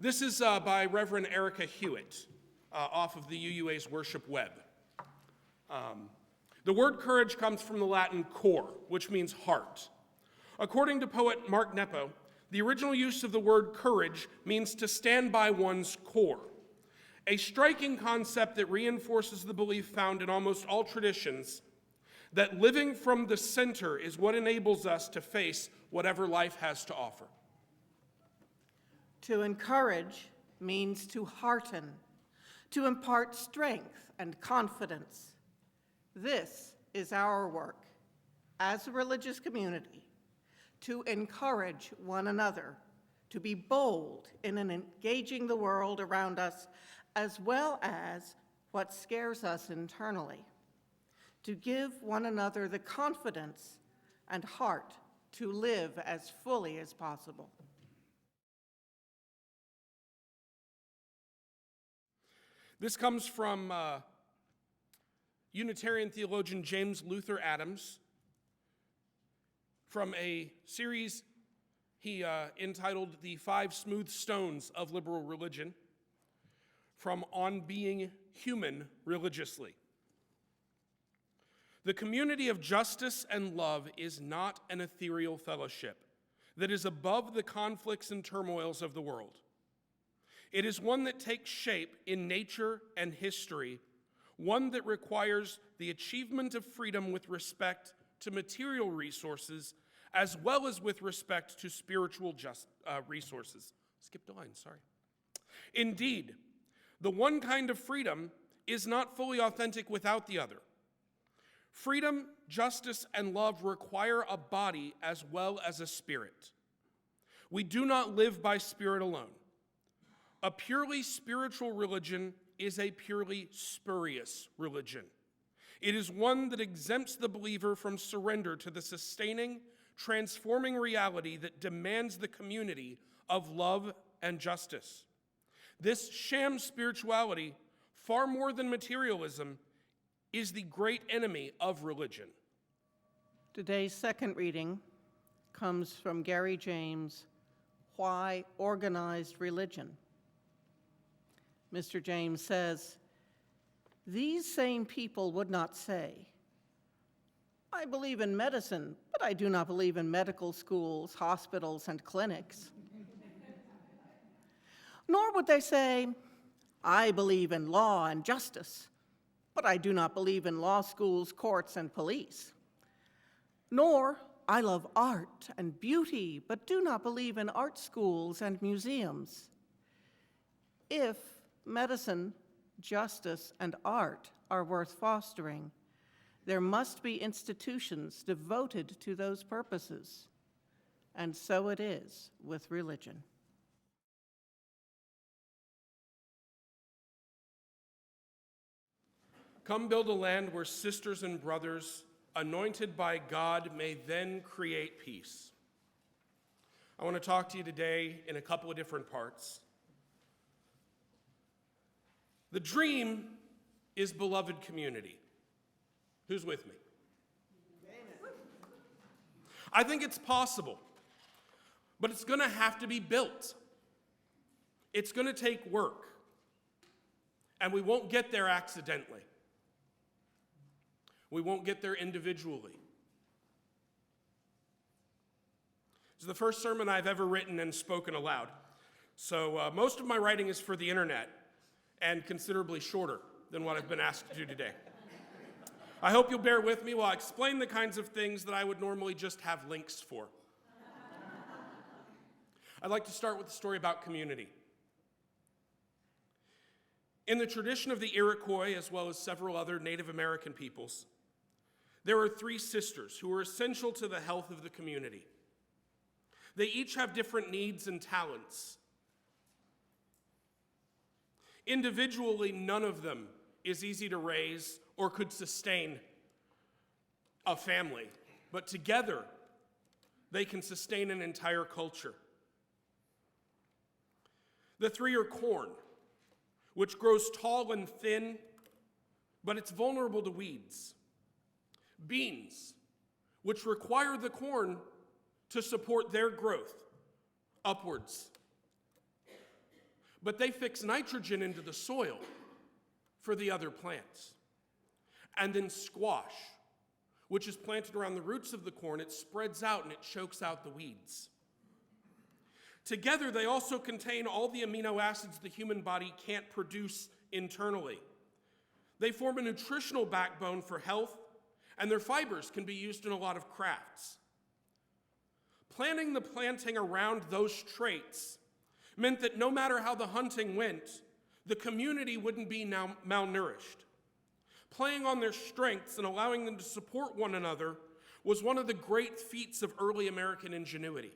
This is by Reverend Erica Hewitt off of the UUA's Worship Web. The word courage comes from the Latin cor, which means heart. According to poet Mark Nepo, the original use of the word courage means to stand by one's core, a striking concept that reinforces the belief found in almost all traditions that living from the center is what enables us to face whatever life has to offer. To encourage means to hearten, to impart strength and confidence. This is our work as a religious community, to encourage one another, to be bold in engaging the world around us, as well as what scares us internally, to give one another the confidence and heart to live as fully as possible. This comes from Unitarian theologian James Luther Adams from a series he entitled The 5 Smooth Stones of Liberal Religion, from On Being Human Religiously. The community of justice and love is not an ethereal fellowship that is above the conflicts and turmoils of the world. It is one that takes shape in nature and history, one that requires the achievement of freedom with respect to material resources as well as with respect to spiritual resources. Skipped a line, sorry. Indeed, the one kind of freedom is not fully authentic without the other. Freedom, justice, and love require a body as well as a spirit. We do not live by spirit alone. A purely spiritual religion is a purely spurious religion. It is one that exempts the believer from surrender to the sustaining, transforming reality that demands the community of love and justice. This sham spirituality, far more than materialism, is the great enemy of religion. Today's second reading comes from Gary James' Why Organized Religion? Mr. James says, "These same people would not say, 'I believe in medicine, but I do not believe in medical schools, hospitals, and clinics.' Nor would they say, 'I believe in law and justice, but I do not believe in law schools, courts, and police.' Nor, 'I love art and beauty, but do not believe in art schools and museums.' If medicine, justice, and art are worth fostering, there must be institutions devoted to those purposes. And so it is with religion." Come build a land where sisters and brothers, anointed by God, may then create peace. I want to talk to you today in a couple of different parts. The dream is beloved community. Who's with me? I think it's possible, but it's going to have to be built. It's going to take work, and we won't get there accidentally. We won't get there individually. This is the first sermon I've ever written and spoken aloud. So most of my writing is for the internet and considerably shorter than what I've been asked to do today. I hope you'll bear with me while I explain the kinds of things that I would normally just have links for. I'd like to start with a story about community. In the tradition of the Iroquois, as well as several other Native American peoples, there are 3 sisters who are essential to the health of the community. They each have different needs and talents. Individually, none of them is easy to raise or could sustain a family, but together, they can sustain an entire culture. The 3 are corn, which grows tall and thin, but it's vulnerable to weeds. Beans, which require the corn to support their growth upwards. but they fix nitrogen into the soil for the other plants. And then squash, which is planted around the roots of the corn, it spreads out and it chokes out the weeds. Together, they also contain all the amino acids the human body can't produce internally. They form a nutritional backbone for health, and their fibers can be used in a lot of crafts. Planning the planting around those traits meant that no matter how the hunting went, the community wouldn't be now malnourished. Playing on their strengths and allowing them to support one another was one of the great feats of early American ingenuity.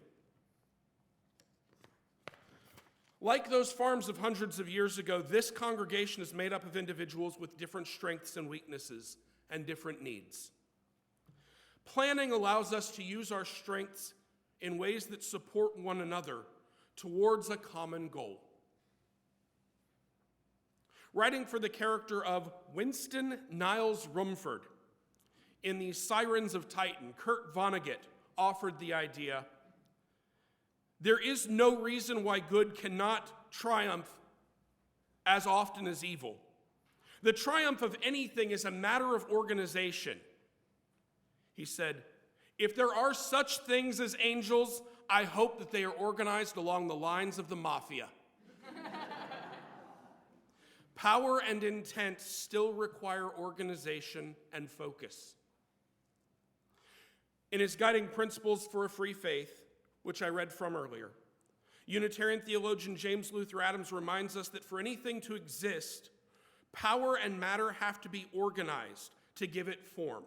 Like those farms of hundreds of years ago, this congregation is made up of individuals with different strengths and weaknesses and different needs. Planning allows us to use our strengths in ways that support one another towards a common goal. Writing for the character of Winston Niles Rumford in The Sirens of Titan, Kurt Vonnegut offered the idea: there is no reason why good cannot triumph as often as evil. The triumph of anything is a matter of organization. He said, if there are such things as angels, I hope that they are organized along the lines of the mafia. Power and intent still require organization and focus. In his Guiding Principles for a Free Faith, which I read from earlier, Unitarian theologian James Luther Adams reminds us that for anything to exist, power and matter have to be organized to give it form.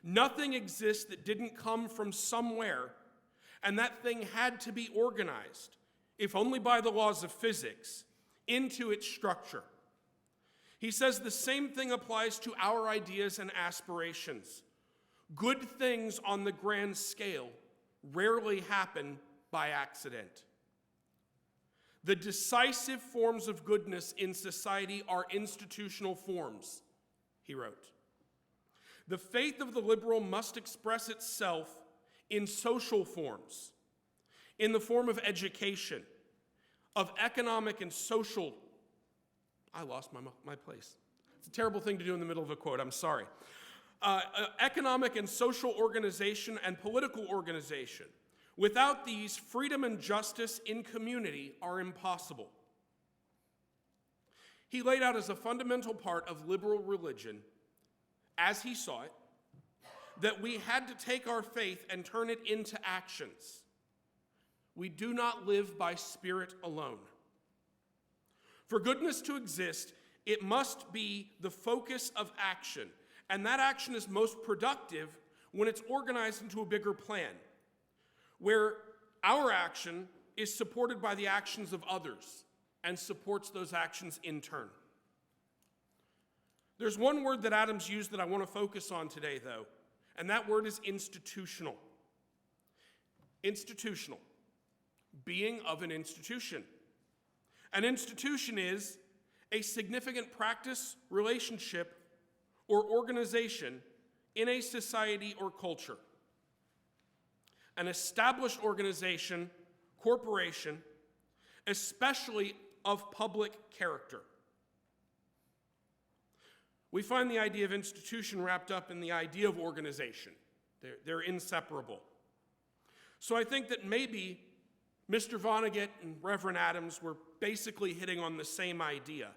Nothing exists that didn't come from somewhere, and that thing had to be organized, if only by the laws of physics, into its structure. He says the same thing applies to our ideas and aspirations. Good things on the grand scale rarely happen by accident. The decisive forms of goodness in society are institutional forms, he wrote. The faith of the liberal must express itself in social forms, in the form of education, of economic and social. I lost my place. It's a terrible thing to do in the middle of a quote, I'm sorry. Economic and social organization and political organization. Without these, freedom and justice in community are impossible. He laid out as a fundamental part of liberal religion, as he saw it, that we had to take our faith and turn it into actions. We do not live by spirit alone. For goodness to exist, it must be the focus of action, and that action is most productive when it's organized into a bigger plan, where our action is supported by the actions of others and supports those actions in turn. There's one word that Adams used that I want to focus on today, though, and that word is institutional. Institutional. Being of an institution. An institution is a significant practice, relationship, or organization in a society or culture. An established organization, corporation, especially of public character. We find the idea of institution wrapped up in the idea of organization. They're inseparable. So I think that maybe Mr. Vonnegut and Reverend Adams were basically hitting on the same idea.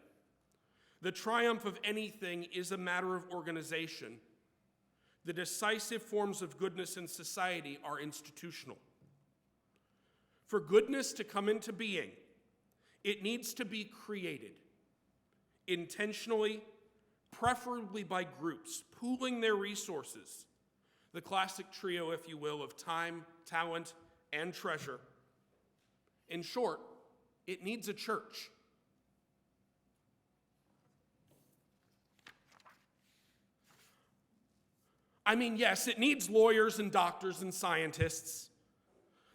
The triumph of anything is a matter of organization. The decisive forms of goodness in society are institutional. For goodness to come into being, it needs to be created intentionally, preferably by groups, pooling their resources, the classic trio, if you will, of time, talent, and treasure. In short, it needs a church. I mean, yes, it needs lawyers and doctors and scientists,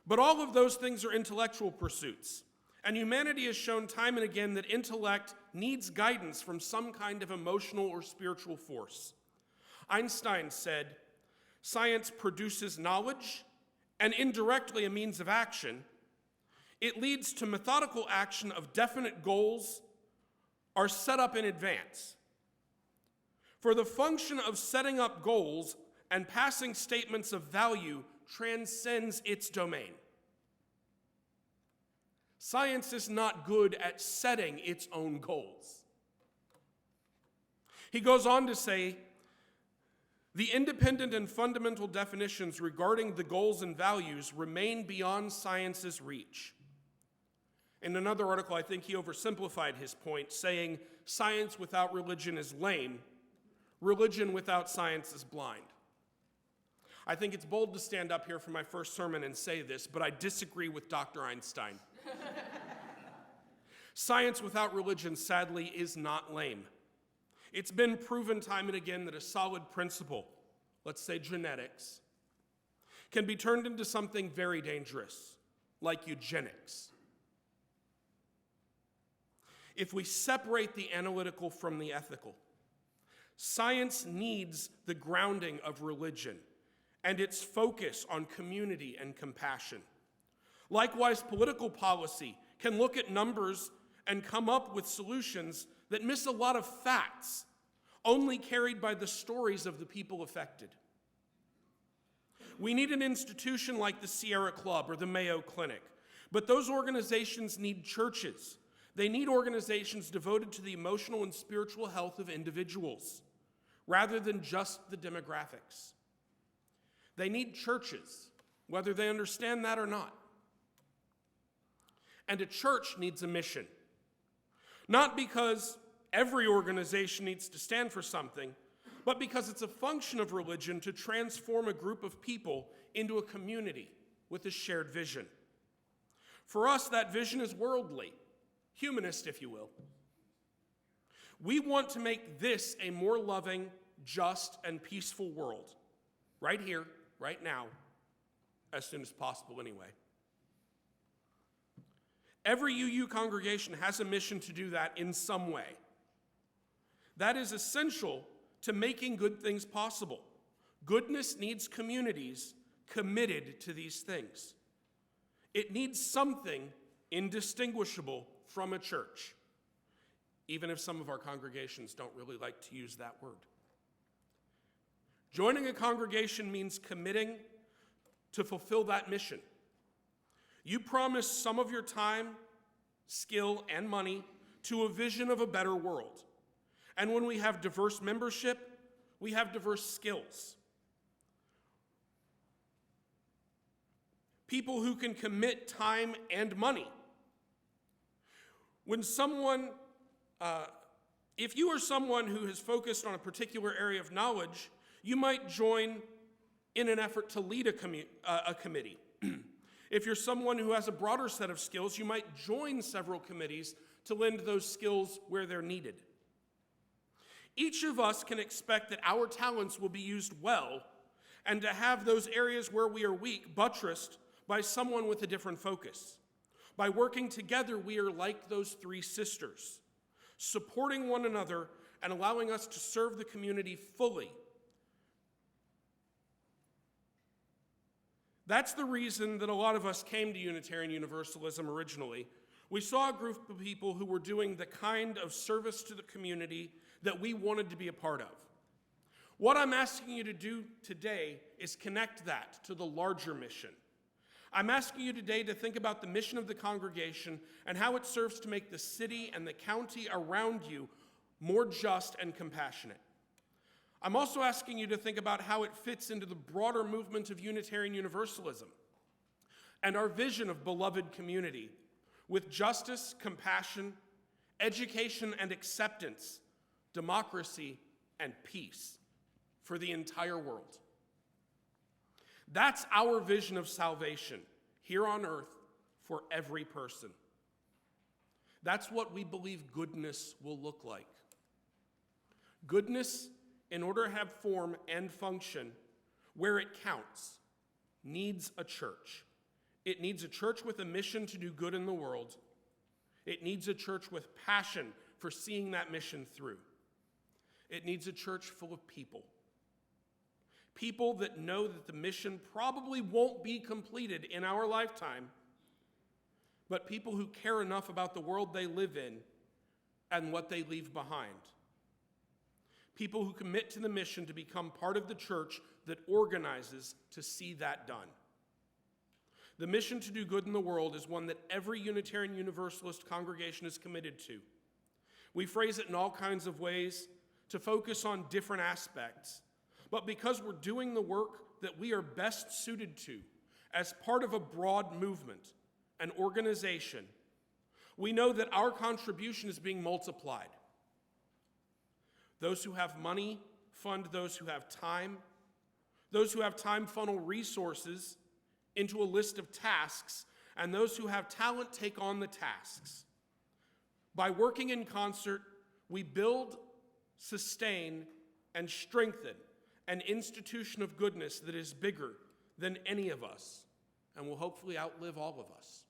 but all of those things are intellectual pursuits. And humanity has shown time and again that intellect needs guidance from some kind of emotional or spiritual force. Einstein said, "Science produces knowledge and indirectly a means of action. It leads to methodical action of definite goals are set up in advance. For the function of setting up goals and passing statements of value transcends its domain. Science is not good at setting its own goals. He goes on to say, the independent and fundamental definitions regarding the goals and values remain beyond science's reach. In another article, I think he oversimplified his point, saying, science without religion is lame, religion without science is blind. I think it's bold to stand up here for my first sermon and say this, but I disagree with Dr. Einstein. Science without religion, sadly, is not lame. It's been proven time and again that a solid principle, let's say genetics, can be turned into something very dangerous, like eugenics. If we separate the analytical from the ethical, science needs the grounding of religion and its focus on community and compassion. Likewise, political policy can look at numbers and come up with solutions that miss a lot of facts, only carried by the stories of the people affected. We need an institution like the Sierra Club or the Mayo Clinic, but those organizations need churches. They need organizations devoted to the emotional and spiritual health of individuals, rather than just the demographics. They need churches, whether they understand that or not. And a church needs a mission. Not because every organization needs to stand for something, but because it's a function of religion to transform a group of people into a community with a shared vision. For us, that vision is worldly, humanist, if you will. We want to make this a more loving, just, and peaceful world, right here, right now, as soon as possible anyway. Every UU congregation has a mission to do that in some way. That is essential to making good things possible. Goodness needs communities committed to these things. It needs something indistinguishable from a church, even if some of our congregations don't really like to use that word. Joining a congregation means committing to fulfill that mission. You promise some of your time, skill, and money to a vision of a better world. And when we have diverse membership, we have diverse skills. People who can commit time and money. When someone, if you are someone who has focused on a particular area of knowledge, you might join in an effort to lead a committee. If you're someone who has a broader set of skills, you might join several committees to lend those skills where they're needed. Each of us can expect that our talents will be used well and to have those areas where we are weak buttressed by someone with a different focus. By working together, we are like those three sisters, supporting one another and allowing us to serve the community fully. That's the reason that a lot of us came to Unitarian Universalism originally. We saw a group of people who were doing the kind of service to the community that we wanted to be a part of. What I'm asking you to do today is connect that to the larger mission. I'm asking you today to think about the mission of the congregation and how it serves to make the city and the county around you more just and compassionate. I'm also asking you to think about how it fits into the broader movement of Unitarian Universalism and our vision of beloved community with justice, compassion, education and acceptance, democracy and peace for the entire world. That's our vision of salvation here on earth for every person. That's what we believe goodness will look like. Goodness, in order to have form and function where it counts, needs a church. It needs a church with a mission to do good in the world. It needs a church with passion for seeing that mission through. It needs a church full of people. People that know that the mission probably won't be completed in our lifetime, but people who care enough about the world they live in and what they leave behind. People who commit to the mission to become part of the church that organizes to see that done. The mission to do good in the world is one that every Unitarian Universalist congregation is committed to. We phrase it in all kinds of ways to focus on different aspects, but because we're doing the work that we are best suited to as part of a broad movement, an organization, we know that our contribution is being multiplied. Those who have money fund those who have time. Those who have time funnel resources into a list of tasks, and those who have talent take on the tasks. By working in concert, we build, sustain, and strengthen an institution of goodness that is bigger than any of us and will hopefully outlive all of us.